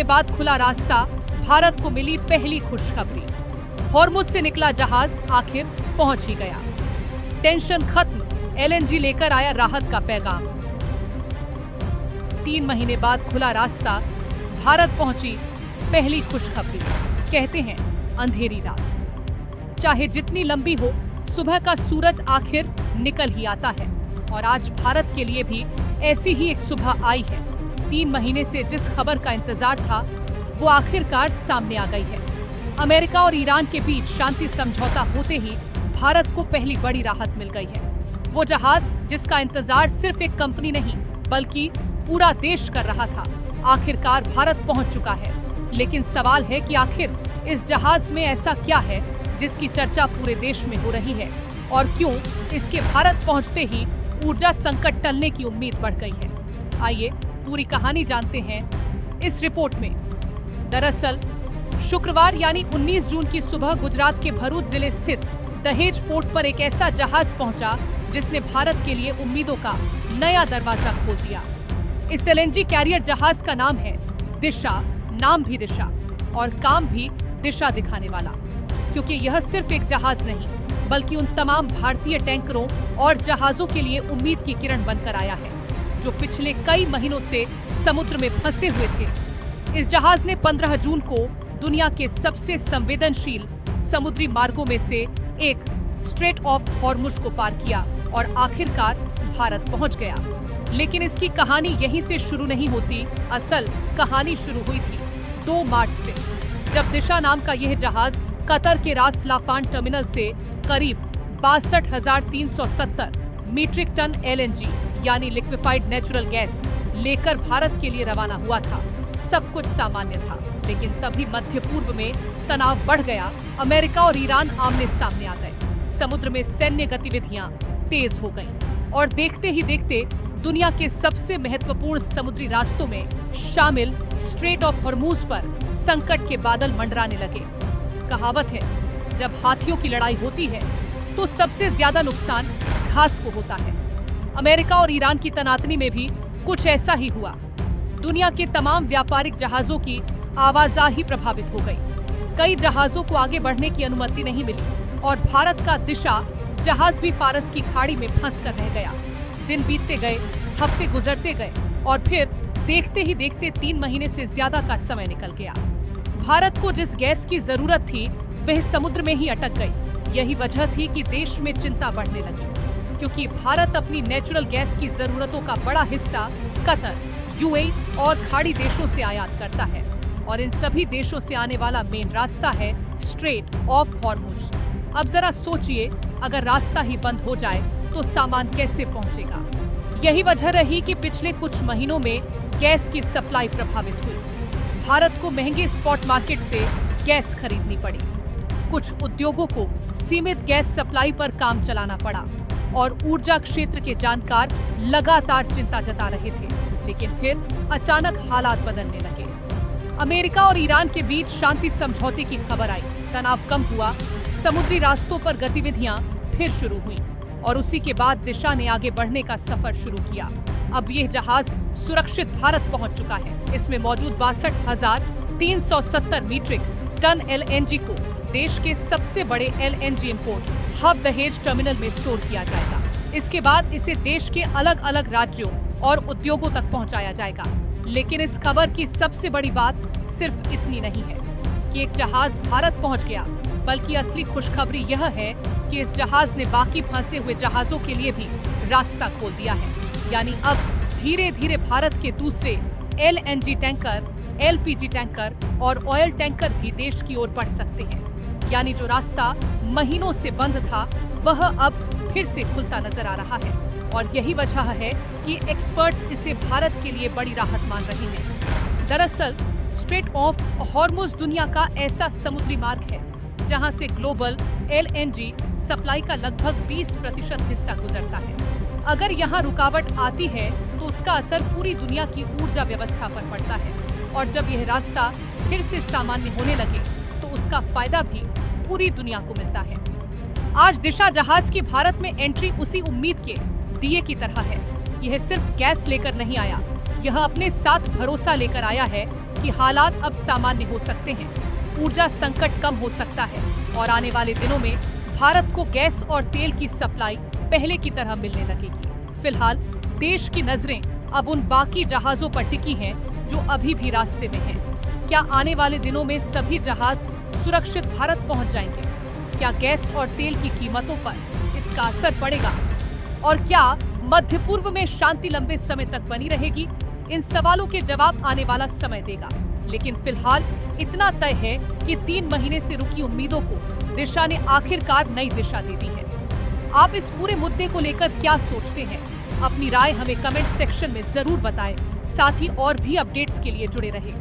बाद खुला रास्ता, भारत को मिली पहली खुशखबरी। हॉर्मुज से निकला जहाज आखिर पहुंच ही गया। टेंशन खत्म, LNG लेकर आया राहत का पैगाम। 3 महीने बाद खुला रास्ता, भारत पहुंची पहली खुशखबरी। कहते हैं अंधेरी रात चाहे जितनी लंबी हो, सुबह का सूरज आखिर निकल ही आता है। और आज भारत के लिए भी ऐसी ही एक सुबह आई है। 3 महीने से जिस खबर का इंतजार था, वो आखिरकार सामने आ गई है। अमेरिका और ईरान के बीच शांति समझौता होते ही भारत को पहली बड़ी राहत मिल गई है। वो जहाज जिसका इंतजार सिर्फ एक कंपनी नहीं बल्कि पूरा देश कर रहा था, आखिरकार भारत पहुंच चुका है। लेकिन सवाल है कि आखिर इस जहाज में ऐसा क्या है जिसकी चर्चा पूरे देश में हो रही है, और क्यों इसके भारत पहुंचते ही ऊर्जा संकट टलने की उम्मीद बढ़ गई है। आइए पूरी कहानी जानते हैं इस रिपोर्ट में। दरअसल शुक्रवार यानी 19 जून की सुबह गुजरात के भरूच जिले स्थित दहेज पोर्ट पर एक ऐसा जहाज पहुंचा जिसने भारत के लिए उम्मीदों का नया दरवाजा खोल दिया। इस LNG कैरियर जहाज का नाम है दिशा, नाम भी दिशा और काम भी दिशा दिखाने वाला, क्योंकि यह सिर्फ एक जहाज नहीं बल्कि उन तमाम भारतीय टैंकरों और जहाजों के लिए उम्मीद की किरण बनकर आया है जो पिछले कई महीनों से समुद्र में फंसे हुए थे। इस जहाज ने 15 जून को दुनिया के सबसे संवेदनशील समुद्री मार्गों में से एक स्ट्रेट ऑफ हॉर्मुज को पार किया और आखिरकार भारत पहुंच गया। लेकिन इसकी कहानी यहीं से शुरू नहीं होती। असल कहानी शुरू हुई थी 2 मार्च से, जब दिशा नाम का यह जहाज कतर के रास लाफान टर्मिनल से करीब 62,370 मीट्रिक टन LNG यानी लिक्विफाइड नेचुरल गैस लेकर भारत के लिए रवाना हुआ था। सब कुछ सामान्य था, लेकिन तभी मध्य पूर्व में तनाव बढ़ गया। अमेरिका और ईरान आमने सामने आ गए। समुद्र में सैन्य गतिविधियां तेज हो गईं और देखते ही देखते दुनिया के सबसे महत्वपूर्ण समुद्री रास्तों में शामिल स्ट्रेट ऑफ हॉर्मुज पर संकट के बादल मंडराने लगे। कहावत है, जब हाथियों की लड़ाई होती है तो सबसे ज्यादा नुकसान घास को होता है। अमेरिका और ईरान की तनातनी में भी कुछ ऐसा ही हुआ। दुनिया के तमाम व्यापारिक जहाजों की आवाजाही प्रभावित हो गई। कई जहाजों को आगे बढ़ने की अनुमति नहीं मिली और भारत का दिशा जहाज भी फारस की खाड़ी में फंस कर रह गया। दिन बीतते गए, हफ्ते गुजरते गए और फिर देखते ही देखते 3 महीने से ज्यादा का समय निकल गया। भारत को जिस गैस की जरूरत थी वह समुद्र में ही अटक गई। यही वजह थी कि देश में चिंता बढ़ने लगी, क्योंकि भारत अपनी नेचुरल गैस की जरूरतों का बड़ा हिस्सा कतर, UAE और खाड़ी देशों से आयात करता है और इन सभी देशों से आने वाला मेन रास्ता है स्ट्रेट ऑफ हॉर्मुज। अब जरा सोचिए, अगर रास्ता ही बंद हो जाए तो सामान कैसे पहुंचेगा? यही वजह रही कि पिछले कुछ महीनों में गैस की सप्लाई प्रभावित हुई। भारत को महंगे स्पॉट मार्केट से गैस खरीदनी पड़ी। कुछ उद्योगों को सीमित गैस सप्लाई पर काम चलाना पड़ा और ऊर्जा क्षेत्र के जानकार लगातार चिंता जता रहे थे। लेकिन फिर अचानक हालात बदलने लगे। अमेरिका और ईरान के बीच शांति समझौते की खबर आई। तनाव कम हुआ, समुद्री रास्तों पर गतिविधियां फिर शुरू हुई और उसी के बाद दिशा ने आगे बढ़ने का सफर शुरू किया। अब यह जहाज सुरक्षित भारत पहुंच चुका है। इसमें मौजूद 62,370 मीट्रिक टन LNG को देश के सबसे बड़े LNG इंपोर्ट हब दहेज टर्मिनल में स्टोर किया जाएगा। इसके बाद इसे देश के अलग अलग राज्यों और उद्योगों तक पहुंचाया जाएगा। लेकिन इस खबर की सबसे बड़ी बात सिर्फ इतनी नहीं है कि एक जहाज भारत पहुंच गया, बल्कि असली खुशखबरी यह है कि इस जहाज ने बाकी फंसे हुए जहाजों के लिए भी रास्ता खोल दिया है। यानी अब धीरे धीरे भारत के दूसरे LNG टैंकर, LPG टैंकर और ऑयल टैंकर भी देश की ओर बढ़ सकते हैं। यानी जो रास्ता महीनों से बंद था वह अब फिर से खुलता नजर आ रहा है और यही वजह है कि एक्सपर्ट्स इसे भारत के लिए बड़ी राहत मान रहे हैं। दरअसल स्ट्रेट ऑफ हॉर्मुज दुनिया का ऐसा समुद्री मार्ग है जहां से ग्लोबल LNG सप्लाई का लगभग 20% हिस्सा गुजरता है। अगर यहाँ रुकावट आती है तो उसका असर पूरी दुनिया की ऊर्जा व्यवस्था पर पड़ता है और जब यह रास्ता फिर से सामान्य होने लगे तो उसका फायदा भी पूरी दुनिया को मिलता है। आज दिशा जहाज की भारत में एंट्री उसी उम्मीद के दिए की तरह है। यह सिर्फ गैस लेकर नहीं आया, यह अपने साथ भरोसा लेकर आया है कि हालात अब सामान्य हो सकते हैं, ऊर्जा संकट कम हो सकता है और आने वाले दिनों में भारत को गैस और तेल की सप्लाई पहले की तरह मिलने लगेगी। फिलहाल देश की नजरें अब उन बाकी जहाजों पर टिकी हैं जो अभी भी रास्ते में हैं। क्या आने वाले दिनों में सभी जहाज सुरक्षित भारत पहुंच जाएंगे? क्या गैस और तेल की कीमतों पर इसका असर पड़ेगा? और क्या मध्य पूर्व में शांति लंबे समय तक बनी रहेगी? इन सवालों के जवाब आने वाला समय देगा। लेकिन फिलहाल इतना तय है कि 3 महीने से रुकी उम्मीदों को दिशा ने आखिरकार नई दिशा दे दी है। आप इस पूरे मुद्दे को लेकर क्या सोचते हैं? अपनी राय हमें कमेंट सेक्शन में जरूर बताएं। साथ ही और भी अपडेट्स के लिए जुड़े रहें।